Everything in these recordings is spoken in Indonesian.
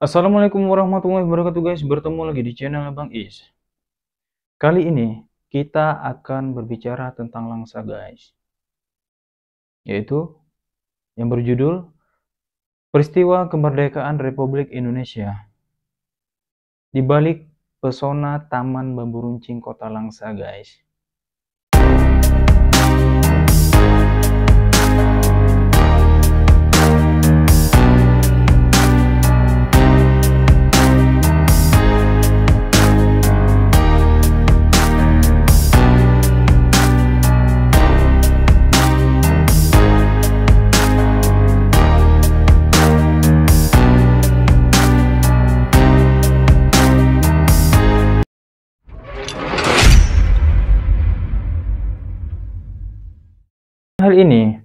Assalamualaikum warahmatullahi wabarakatuh guys, bertemu lagi di channel Bang Is. Kali ini kita akan berbicara tentang Langsa guys, yaitu yang berjudul Peristiwa Kemerdekaan Republik Indonesia. Di balik pesona Taman Bambu Runcing Kota Langsa guys. Hari ini,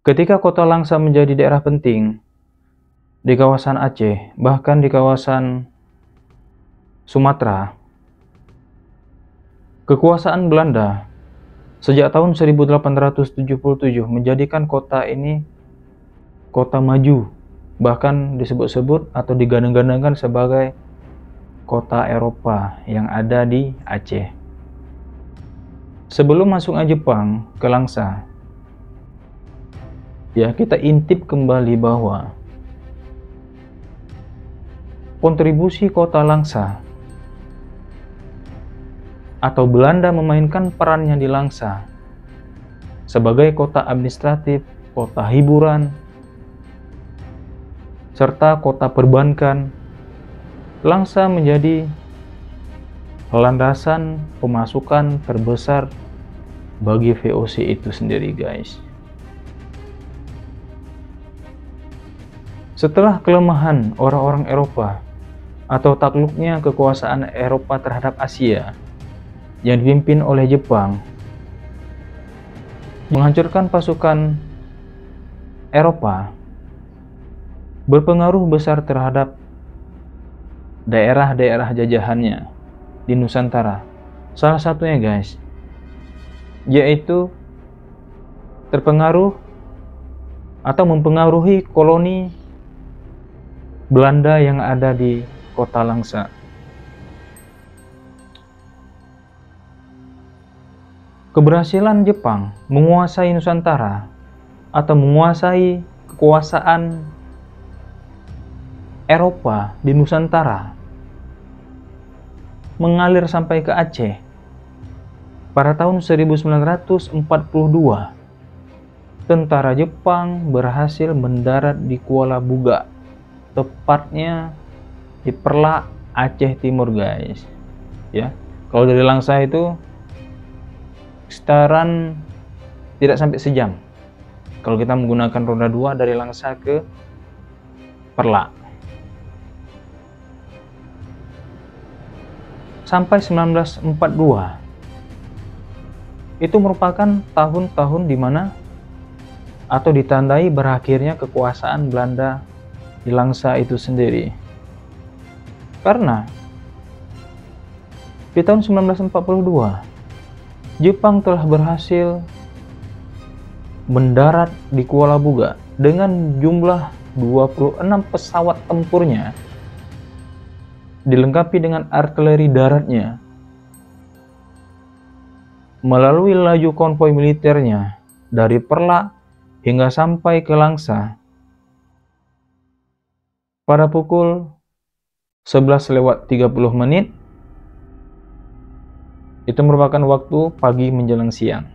ketika Kota Langsa menjadi daerah penting di kawasan Aceh, bahkan di kawasan Sumatera, kekuasaan Belanda sejak tahun 1877 menjadikan kota ini kota maju, bahkan disebut-sebut atau digadang-gadangkan sebagai kota Eropa yang ada di Aceh. Sebelum masuknya Jepang ke Langsa, ya, kita intip kembali bahwa kontribusi Kota Langsa atau Belanda memainkan perannya di Langsa sebagai kota administratif, kota hiburan, serta kota perbankan. Langsa menjadi landasan pemasukan terbesar bagi VOC itu sendiri guys. Setelah kelemahan orang-orang Eropa atau takluknya kekuasaan Eropa terhadap Asia yang dipimpin oleh Jepang, menghancurkan pasukan Eropa, berpengaruh besar terhadap daerah-daerah jajahannya di Nusantara. Salah satunya guys, yaitu terpengaruh atau mempengaruhi koloni Belanda yang ada di Kota Langsa. Keberhasilan Jepang menguasai Nusantara atau menguasai kekuasaan Eropa di Nusantara mengalir sampai ke Aceh pada tahun 1942. Tentara Jepang berhasil mendarat di Kuala Buga, tepatnya di Perlak, Aceh Timur guys. Ya, kalau dari Langsa itu sekitaran tidak sampai sejam kalau kita menggunakan roda 2 dari Langsa ke Perlak. Sampai 1942 itu merupakan tahun-tahun di mana atau ditandai berakhirnya kekuasaan Belanda di Langsa itu sendiri. Karena di tahun 1942 Jepang telah berhasil mendarat di Kuala Buga dengan jumlah 26 pesawat tempurnya, dilengkapi dengan artileri daratnya, melalui laju konvoi militernya dari Perlak hingga sampai ke Langsa pada pukul 11:30. Itu merupakan waktu pagi menjelang siang.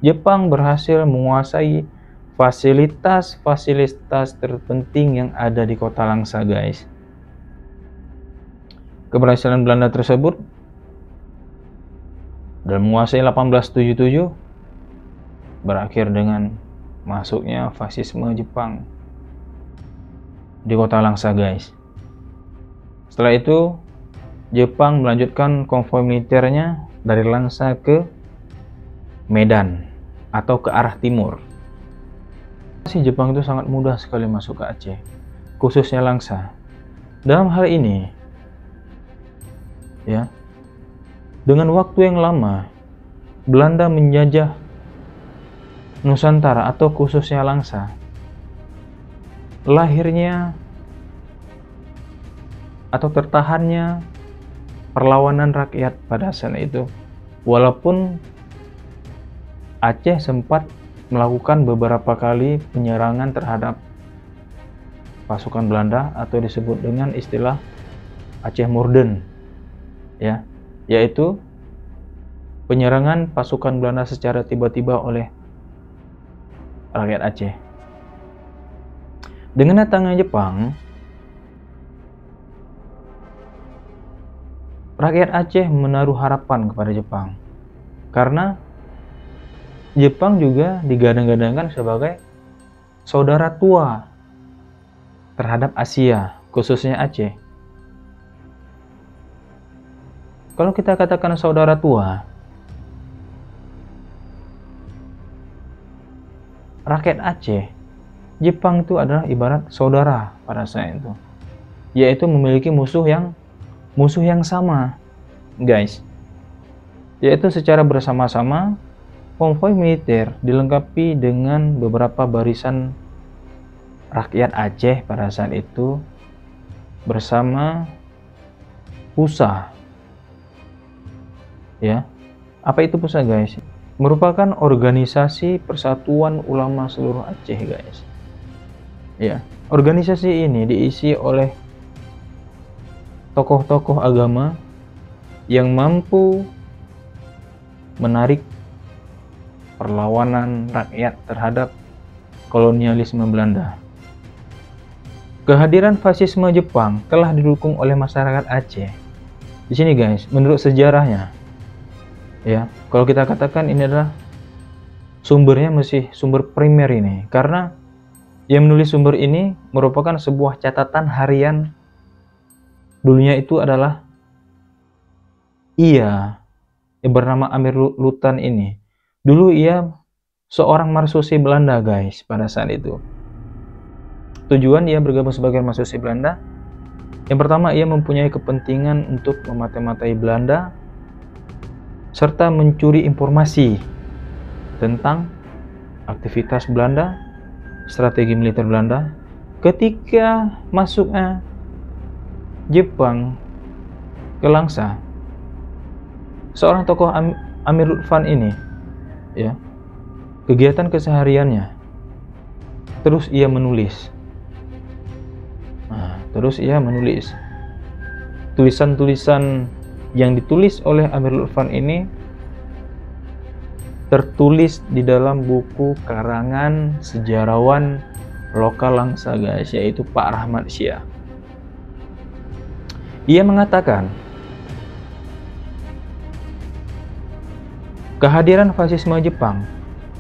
Jepang berhasil menguasai fasilitas-fasilitas terpenting yang ada di Kota Langsa guys. Keberhasilan Belanda tersebut dan menguasai 1877 berakhir dengan masuknya fasisme Jepang di Kota Langsa guys. Setelah itu Jepang melanjutkan konvoi militernya dari Langsa ke Medan atau ke arah timur. Jepang itu sangat mudah sekali masuk ke Aceh, khususnya Langsa. Dalam hal ini, ya, dengan waktu yang lama Belanda menjajah Nusantara atau khususnya Langsa. Lahirnya atau tertahannya perlawanan rakyat pada saat itu. Walaupun Aceh sempat melakukan beberapa kali penyerangan terhadap pasukan Belanda atau disebut dengan istilah Aceh Morden, ya, yaitu penyerangan pasukan Belanda secara tiba-tiba oleh rakyat Aceh. Dengan datangnya Jepang, rakyat Aceh menaruh harapan kepada Jepang karena Jepang juga digadang-gadangkan sebagai saudara tua terhadap Asia, khususnya Aceh. Kalau kita katakan saudara tua, rakyat Aceh, Jepang itu adalah ibarat saudara pada saat itu, yaitu memiliki musuh yang sama, guys, yaitu secara bersama-sama konvoi militer dilengkapi dengan beberapa barisan rakyat Aceh pada saat itu bersama PUSA, ya. Apa itu PUSA, guys? Merupakan organisasi Persatuan Ulama Seluruh Aceh, guys. Ya, organisasi ini diisi oleh tokoh-tokoh agama yang mampu menarik perlawanan rakyat terhadap kolonialisme Belanda. Kehadiran fasisme Jepang telah didukung oleh masyarakat Aceh. Di sini, guys, menurut sejarahnya, ya, kalau kita katakan ini adalah sumbernya masih sumber primer ini, karena yang menulis sumber ini merupakan sebuah catatan harian dulunya itu adalah yang bernama Amir Lutan ini. Dulu ia seorang marsusi Belanda, guys, pada saat itu. Tujuan ia bergabung sebagai marsusi Belanda, yang pertama ia mempunyai kepentingan untuk memata-matai Belanda serta mencuri informasi tentang aktivitas Belanda, strategi militer Belanda. Ketika masuknya Jepang ke Langsa, seorang tokoh Amir Lutfan ini, ya, kegiatan kesehariannya terus ia menulis. Tulisan-tulisan yang ditulis oleh Amir Lutfan ini tertulis di dalam buku karangan sejarawan lokal Langsa, guys, yaitu Pak Rahmat Syah. Ia mengatakan kehadiran fasisme Jepang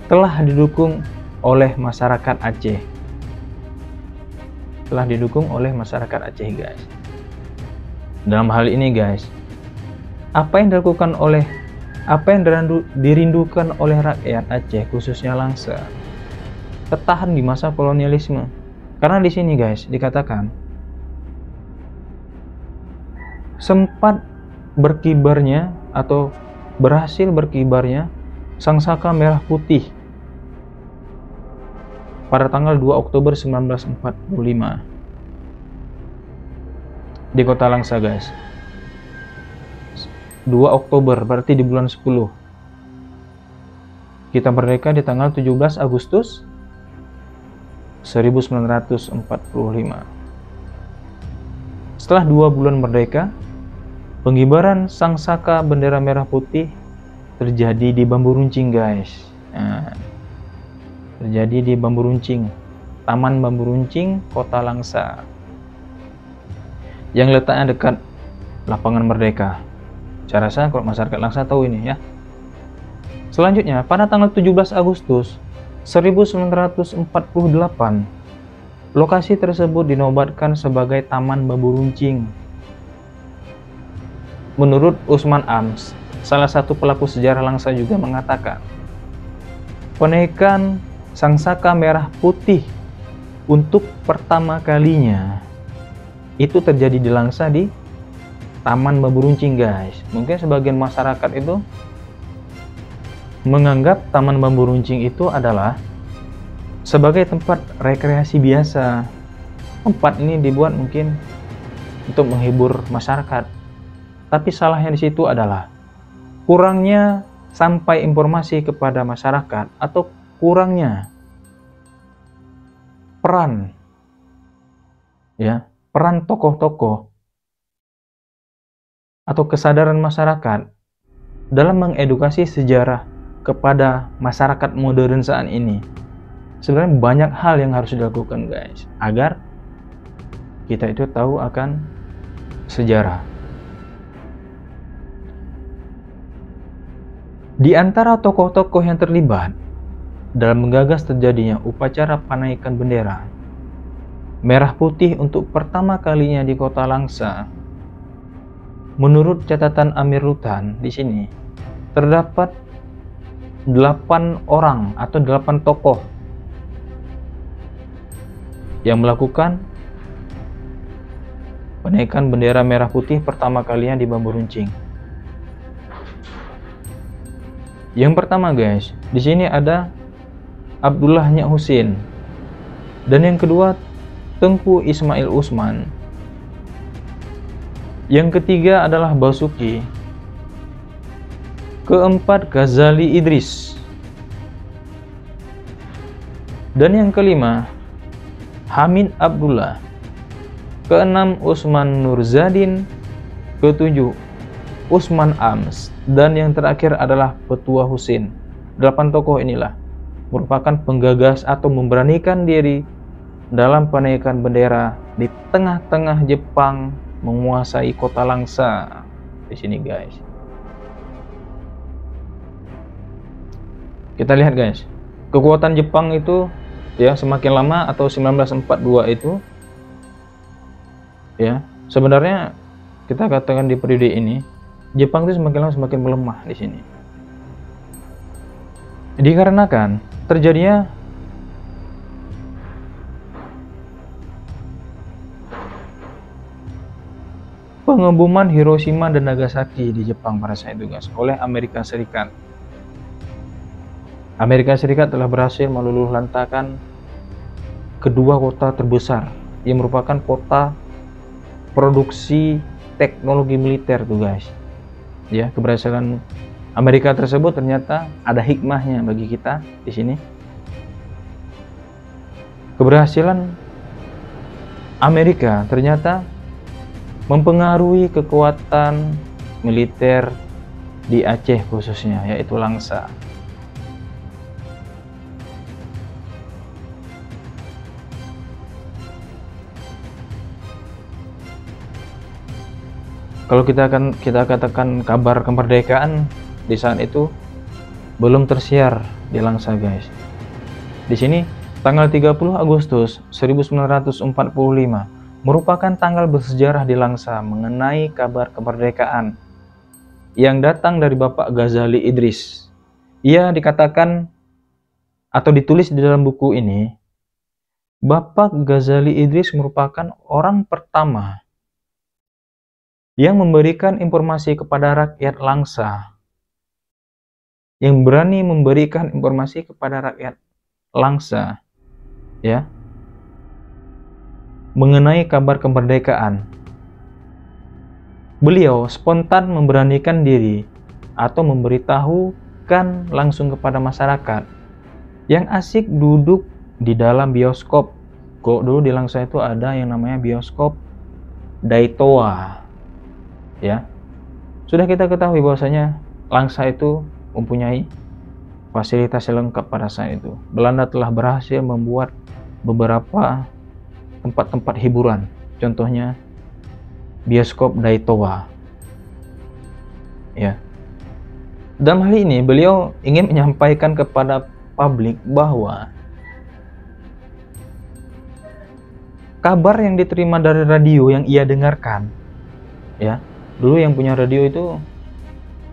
telah didukung oleh masyarakat Aceh. Guys. Dalam hal ini, guys, apa yang dirindukan oleh rakyat Aceh, khususnya Langsa, tertahan di masa kolonialisme. Karena di sini, guys, dikatakan sempat berkibarnya atau berhasil berkibarnya Sangsaka Merah Putih pada tanggal 2 Oktober 1945 di kota Langsa, guys. 2 Oktober berarti di bulan 10. Kita merdeka di tanggal 17 Agustus 1945. Setelah 2 bulan merdeka, pengibaran Sangsaka bendera merah putih terjadi di Bambu Runcing, guys. Terjadi di Bambu Runcing, Taman Bambu Runcing, Kota Langsa, yang letaknya dekat Lapangan Merdeka. Saya rasa kalau masyarakat Langsa tahu ini, ya. Selanjutnya, pada tanggal 17 Agustus 1948, lokasi tersebut dinobatkan sebagai Taman Bambu Runcing. Menurut Usman Ams, salah satu pelaku sejarah Langsa, juga mengatakan penaikan Sangsaka Merah Putih untuk pertama kalinya itu terjadi di Langsa di Taman Bambu Runcing, guys. Mungkin sebagian masyarakat itu menganggap Taman Bambu Runcing itu adalah sebagai tempat rekreasi biasa. Tempat ini dibuat mungkin untuk menghibur masyarakat. Tapi salahnya di situ adalah kurangnya sampai informasi kepada masyarakat atau kurangnya peran tokoh-tokoh atau kesadaran masyarakat dalam mengedukasi sejarah kepada masyarakat modern saat ini. Sebenarnya banyak hal yang harus dilakukan guys, agar kita itu tahu akan sejarah. Di antara tokoh-tokoh yang terlibat dalam menggagas terjadinya upacara panaikan bendera merah putih untuk pertama kalinya di kota Langsa, menurut catatan Amir Rutan di sini terdapat 8 orang atau 8 tokoh yang melakukan penaikan bendera merah putih pertama kalinya di Bambu Runcing. Yang pertama guys, di sini ada Abdullah Nyak Husin, dan yang kedua Tengku Ismail Usman. Yang ketiga adalah Basuki. Keempat Ghazali Idris. Dan yang kelima Hamid Abdullah. Keenam Usman Nurzadin. Ketujuh Usman Ams, dan yang terakhir adalah Petua Husin. 8 tokoh inilah merupakan penggagas atau memberanikan diri dalam penaikan bendera di tengah-tengah Jepang menguasai kota Langsa di sini guys. Kita lihat guys, kekuatan Jepang itu ya semakin lama atau 1942 itu ya, sebenarnya kita katakan di periode ini Jepang itu semakin lama semakin melemah di sini. Dikarenakan terjadinya pengeboman Hiroshima dan Nagasaki di Jepang pada saat itu guys oleh Amerika Serikat. Amerika Serikat telah berhasil meluluhlantakkan kedua kota terbesar yang merupakan kota produksi teknologi militer tuh guys. Ya, keberhasilan Amerika tersebut ternyata ada hikmahnya bagi kita di sini. Keberhasilan Amerika ternyata mempengaruhi kekuatan militer di Aceh khususnya, yaitu Langsa. Kalau kita katakan kabar kemerdekaan di saat itu belum tersiar di Langsa guys. Di sini tanggal 30 Agustus 1945 merupakan tanggal bersejarah di Langsa mengenai kabar kemerdekaan yang datang dari Bapak Ghazali Idris. Ia dikatakan atau ditulis di dalam buku ini, Bapak Ghazali Idris merupakan orang pertama yang memberikan informasi kepada rakyat Langsa, yang berani memberikan informasi kepada rakyat Langsa ya mengenai kabar kemerdekaan. Beliau spontan memberanikan diri atau memberitahukan langsung kepada masyarakat yang asik duduk di dalam bioskop. Kalau dulu di Langsa itu ada yang namanya bioskop Daitoa ya. Sudah kita ketahui bahwasanya Langsa itu mempunyai fasilitas yang lengkap pada saat itu. Belanda telah berhasil membuat beberapa tempat-tempat hiburan, contohnya bioskop Daitoa ya. Dalam hal ini beliau ingin menyampaikan kepada publik bahwa kabar yang diterima dari radio yang ia dengarkan ya, dulu yang punya radio itu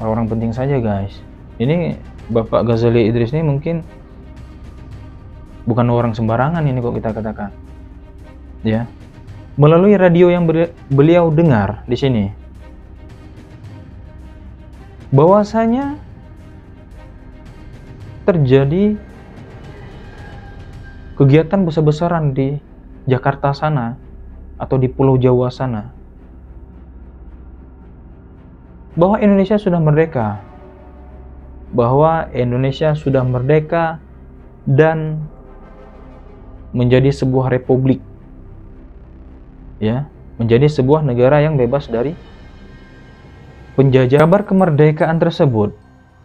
orang penting saja guys. Ini Bapak Ghazali Idris ini mungkin bukan orang sembarangan ini kok kita katakan ya. Melalui radio yang beliau dengar di sini, bahwasanya terjadi kegiatan besar-besaran di Jakarta sana atau di Pulau Jawa sana bahwa Indonesia sudah merdeka. Bahwa Indonesia sudah merdeka dan menjadi sebuah republik. Ya, menjadi sebuah negara yang bebas dari penjajah. Kabar kemerdekaan tersebut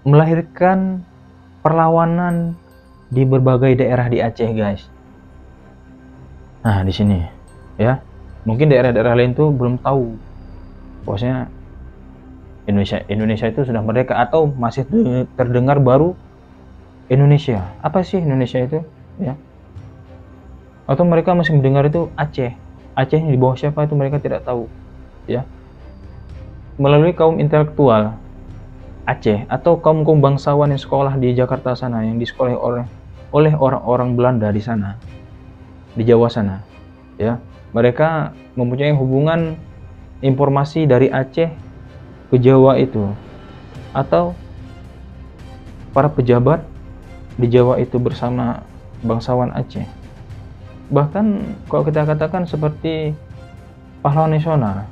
melahirkan perlawanan di berbagai daerah di Aceh, guys. Nah, di sini ya, mungkin daerah-daerah lain tuh belum tahu bahwasanya Indonesia itu sudah merdeka, atau masih terdengar baru Indonesia. Apa sih Indonesia itu, ya? Atau mereka masih mendengar itu Aceh. Aceh di bawah siapa itu mereka tidak tahu, ya. Melalui kaum intelektual Aceh atau kaum bangsawan yang sekolah di Jakarta sana, yang disekolahi oleh orang-orang Belanda di sana, di Jawa sana, ya, mereka mempunyai hubungan informasi dari Aceh ke Jawa itu, atau para pejabat di Jawa itu bersama bangsawan Aceh. Bahkan kalau kita katakan seperti pahlawan nasional,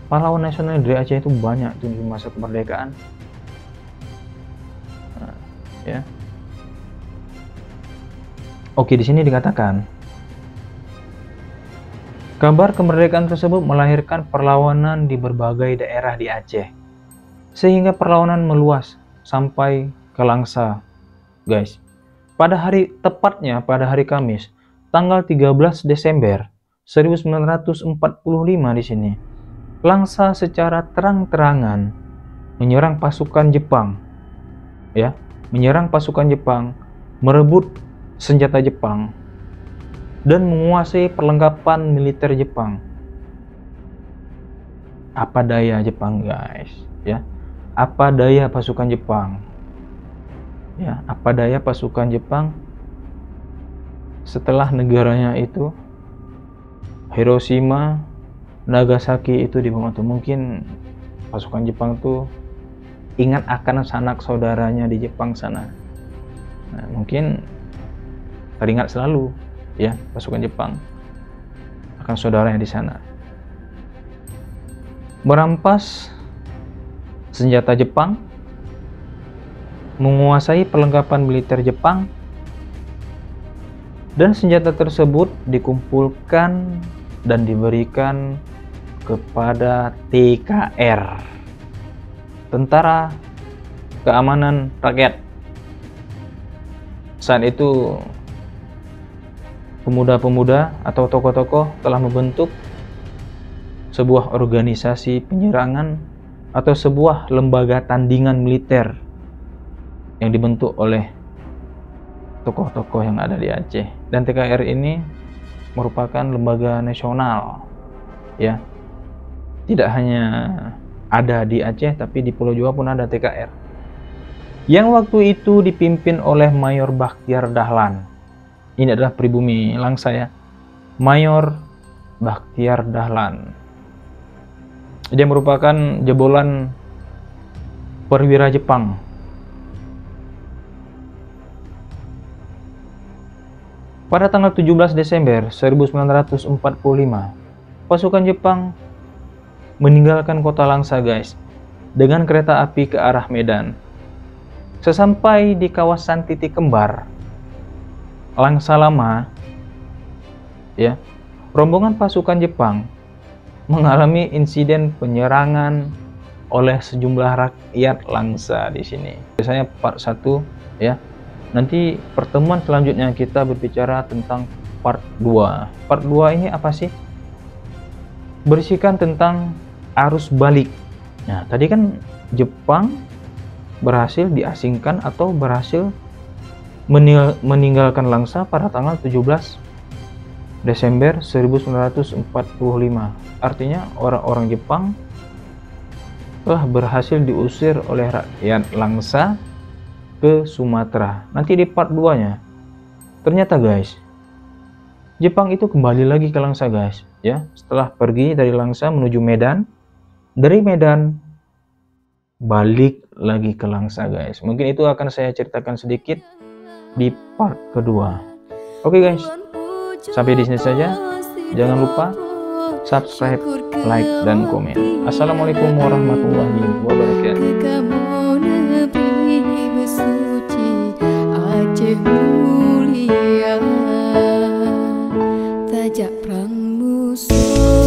pahlawan nasional dari Aceh itu banyak tuh di masa kemerdekaan. Nah, ya. Oke, di sini dikatakan kabar kemerdekaan tersebut melahirkan perlawanan di berbagai daerah di Aceh, sehingga perlawanan meluas sampai ke Langsa, guys. Tepatnya pada hari Kamis, tanggal 13 Desember 1945 di sini, Langsa secara terang-terangan menyerang pasukan Jepang, ya, menyerang pasukan Jepang, merebut senjata Jepang, dan menguasai perlengkapan militer Jepang. Apa daya Jepang, guys, ya? Apa daya pasukan Jepang? Ya, apa daya pasukan Jepang setelah negaranya itu Hiroshima, Nagasaki itu dibangun tuh. Mungkin pasukan Jepang tuh ingat akan sanak saudaranya di Jepang sana. Nah, mungkin teringat selalu, ya, pasukan Jepang akan saudaranya di sana. Merampas senjata Jepang, menguasai perlengkapan militer Jepang, dan senjata tersebut dikumpulkan dan diberikan kepada TKR, Tentara Keamanan Rakyat. Saat itu pemuda-pemuda atau tokoh-tokoh telah membentuk sebuah organisasi penyerangan atau sebuah lembaga tandingan militer yang dibentuk oleh tokoh-tokoh yang ada di Aceh. Dan TKR ini merupakan lembaga nasional, ya, tidak hanya ada di Aceh, tapi di Pulau Jawa pun ada TKR, yang waktu itu dipimpin oleh Mayor Bakhtiar Dahlan. Ini adalah pribumi Langsa, ya, Mayor Bakhtiar Dahlan. Dia merupakan jebolan perwira Jepang. Pada tanggal 17 Desember 1945, pasukan Jepang meninggalkan kota Langsa, guys, dengan kereta api ke arah Medan. Sesampai di kawasan titik kembar Langsa Lama, ya, rombongan pasukan Jepang mengalami insiden penyerangan oleh sejumlah rakyat Langsa di sini. Biasanya part 1, ya. Nanti pertemuan selanjutnya kita berbicara tentang part 2. Part 2 ini apa sih? Berisikan tentang arus balik. Nah, tadi kan Jepang berhasil diasingkan atau berhasil meninggalkan Langsa pada tanggal 17 Desember 1945. Artinya orang-orang Jepang telah berhasil diusir oleh rakyat Langsa ke Sumatera. Nanti di part 2-nya ternyata, guys, Jepang itu kembali lagi ke Langsa, guys, ya, setelah pergi dari Langsa menuju Medan, dari Medan balik lagi ke Langsa, guys. Mungkin itu akan saya ceritakan sedikit di part kedua. Oke, guys, sampai di sini saja. Jangan lupa subscribe, like, dan komen. Assalamualaikum warahmatullahi wabarakatuh. Kamu negeri bersuci Aceh mulia, tajak perang musuh.